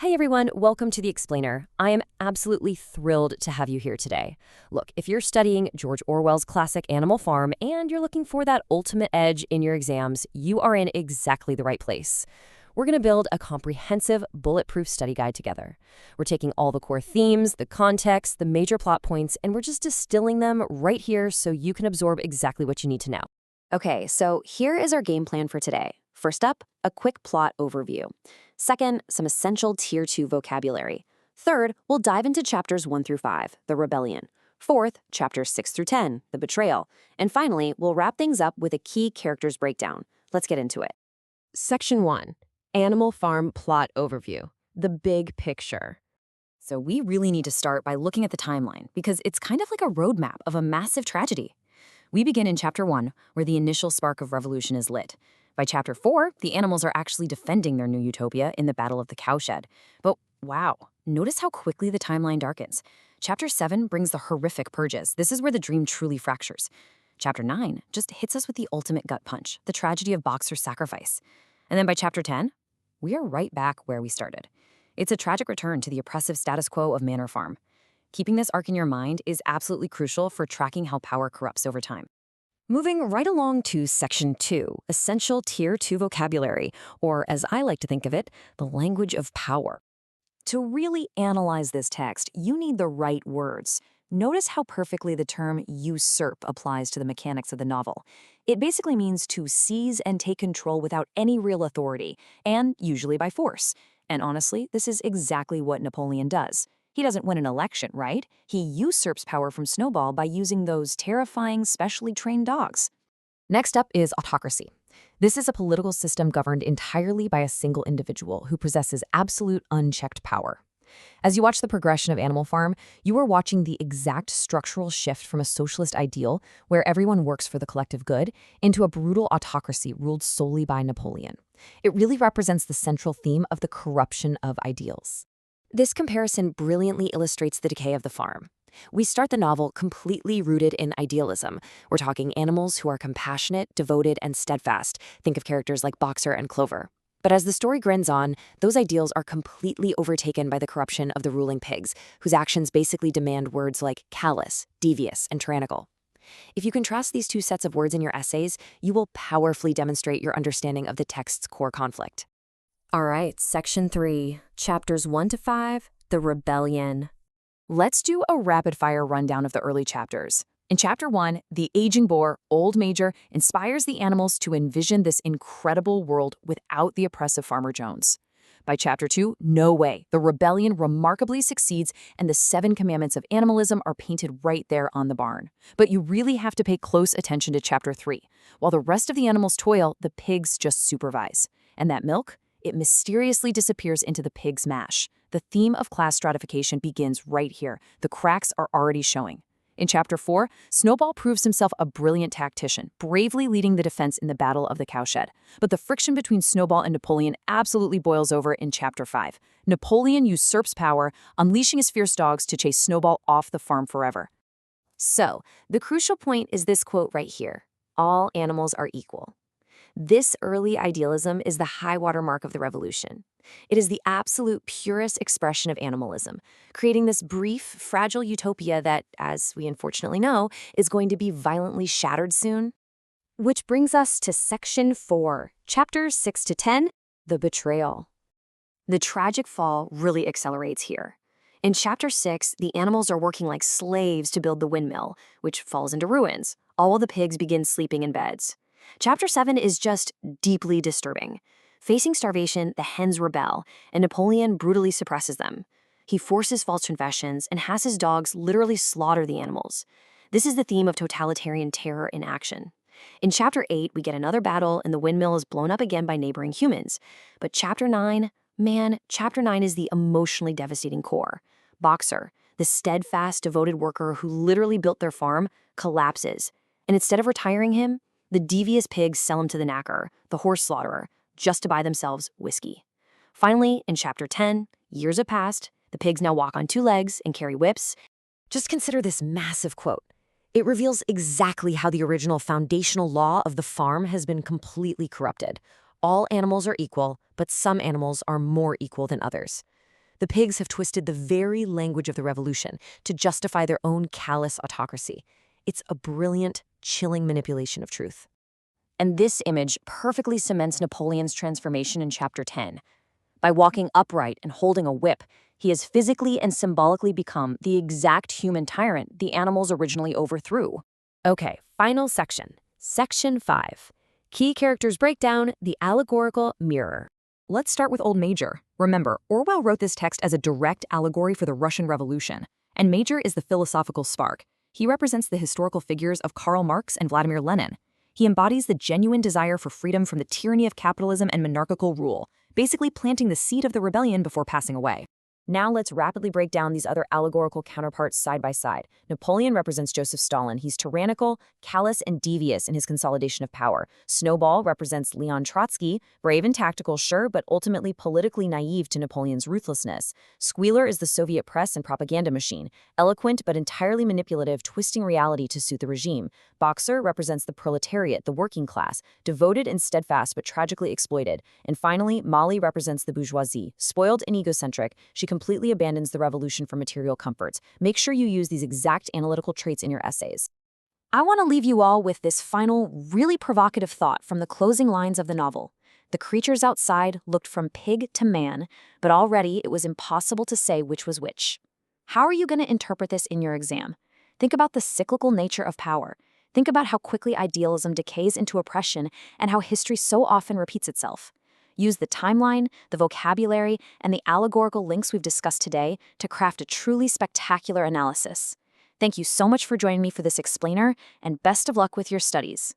Hey everyone, welcome to The Explainer. I am absolutely thrilled to have you here today. Look, if you're studying George Orwell's classic Animal Farm and you're looking for that ultimate edge in your exams, you are in exactly the right place. We're going to build a comprehensive, bulletproof study guide together. We're taking all the core themes, the context, the major plot points, and we're just distilling them right here so you can absorb exactly what you need to know. Okay, so here is our game plan for today. First up, a quick plot overview. Second, some essential Tier 2 vocabulary. Third, we'll dive into chapters 1 through 5, the rebellion. Fourth, chapters 6 through 10, the betrayal. And finally, we'll wrap things up with a key characters breakdown. Let's get into it. Section 1, Animal Farm Plot Overview, the big picture. So we really need to start by looking at the timeline, because it's kind of like a roadmap of a massive tragedy. We begin in chapter 1, where the initial spark of revolution is lit. By chapter 4, the animals are actually defending their new utopia in the Battle of the Cowshed. But wow, notice how quickly the timeline darkens. Chapter 7 brings the horrific purges. This is where the dream truly fractures. Chapter 9 just hits us with the ultimate gut punch, the tragedy of Boxer's sacrifice. And then by chapter 10, we are right back where we started. It's a tragic return to the oppressive status quo of Manor Farm. Keeping this arc in your mind is absolutely crucial for tracking how power corrupts over time. Moving right along to Section 2, Essential Tier 2 Vocabulary, or as I like to think of it, the language of power. To really analyze this text, you need the right words. Notice how perfectly the term usurp applies to the mechanics of the novel. It basically means to seize and take control without any real authority, and usually by force. And honestly, this is exactly what Napoleon does. He doesn't win an election, right? He usurps power from Snowball by using those terrifying, specially trained dogs. Next up is autocracy. This is a political system governed entirely by a single individual who possesses absolute unchecked power. As you watch the progression of Animal Farm, you are watching the exact structural shift from a socialist ideal, where everyone works for the collective good, into a brutal autocracy ruled solely by Napoleon. It really represents the central theme of the corruption of ideals. This comparison brilliantly illustrates the decay of the farm. We start the novel completely rooted in idealism. We're talking animals who are compassionate, devoted, and steadfast. Think of characters like Boxer and Clover. But as the story grins on, those ideals are completely overtaken by the corruption of the ruling pigs, whose actions basically demand words like callous, devious, and tyrannical. If you contrast these two sets of words in your essays, you will powerfully demonstrate your understanding of the text's core conflict. All right, Section 3, Chapters 1 to 5, The Rebellion. Let's do a rapid-fire rundown of the early chapters. In Chapter 1, the aging boar, Old Major, inspires the animals to envision this incredible world without the oppressive Farmer Jones. By Chapter 2, no way. The rebellion remarkably succeeds, and the 7 commandments of animalism are painted right there on the barn. But you really have to pay close attention to Chapter 3. While the rest of the animals toil, the pigs just supervise. And that milk? It mysteriously disappears into the pig's mash. The theme of class stratification begins right here. The cracks are already showing. In Chapter 4, Snowball proves himself a brilliant tactician, bravely leading the defense in the Battle of the Cowshed. But the friction between Snowball and Napoleon absolutely boils over in Chapter 5. Napoleon usurps power, unleashing his fierce dogs to chase Snowball off the farm forever. So, the crucial point is this quote right here: all animals are equal. This early idealism is the high water mark of the revolution. It is the absolute purest expression of animalism, creating this brief, fragile utopia that, as we unfortunately know, is going to be violently shattered soon. Which brings us to Section 4, Chapters 6 to 10, The Betrayal. The tragic fall really accelerates here. In Chapter 6, the animals are working like slaves to build the windmill, which falls into ruins, all while the pigs begin sleeping in beds. Chapter 7 is just deeply disturbing. Facing starvation, the hens rebel, and Napoleon brutally suppresses them. He forces false confessions and has his dogs literally slaughter the animals. This is the theme of totalitarian terror in action. In Chapter 8, we get another battle and the windmill is blown up again by neighboring humans. But Chapter 9 is the emotionally devastating core. Boxer, the steadfast, devoted worker who literally built their farm, collapses. And instead of retiring him, the devious pigs sell him to the knacker, the horse slaughterer, just to buy themselves whiskey. Finally, in Chapter 10, years have passed, the pigs now walk on 2 legs and carry whips. Just consider this massive quote. It reveals exactly how the original foundational law of the farm has been completely corrupted. All animals are equal, but some animals are more equal than others. The pigs have twisted the very language of the revolution to justify their own callous autocracy. It's a brilliant, chilling manipulation of truth. And this image perfectly cements Napoleon's transformation in Chapter 10. By walking upright and holding a whip, he has physically and symbolically become the exact human tyrant the animals originally overthrew. Okay, final section. Section 5. Key characters breakdown, the allegorical mirror. Let's start with Old Major. Remember, Orwell wrote this text as a direct allegory for the Russian Revolution, and Major is the philosophical spark. He represents the historical figures of Karl Marx and Vladimir Lenin. He embodies the genuine desire for freedom from the tyranny of capitalism and monarchical rule, basically planting the seed of the rebellion before passing away. Now let's rapidly break down these other allegorical counterparts side by side. Napoleon represents Joseph Stalin. He's tyrannical, callous, and devious in his consolidation of power. Snowball represents Leon Trotsky, brave and tactical, sure, but ultimately politically naive to Napoleon's ruthlessness. Squealer is the Soviet press and propaganda machine, eloquent but entirely manipulative, twisting reality to suit the regime. Boxer represents the proletariat, the working class, devoted and steadfast but tragically exploited. And finally, Molly represents the bourgeoisie, spoiled and egocentric. She completely abandons the revolution for material comforts. Make sure you use these exact analytical traits in your essays. I want to leave you all with this final, really provocative thought from the closing lines of the novel. The creatures outside looked from pig to man, but already it was impossible to say which was which. How are you going to interpret this in your exam? Think about the cyclical nature of power. Think about how quickly idealism decays into oppression and how history so often repeats itself. Use the timeline, the vocabulary, and the allegorical links we've discussed today to craft a truly spectacular analysis. Thank you so much for joining me for this explainer, and best of luck with your studies.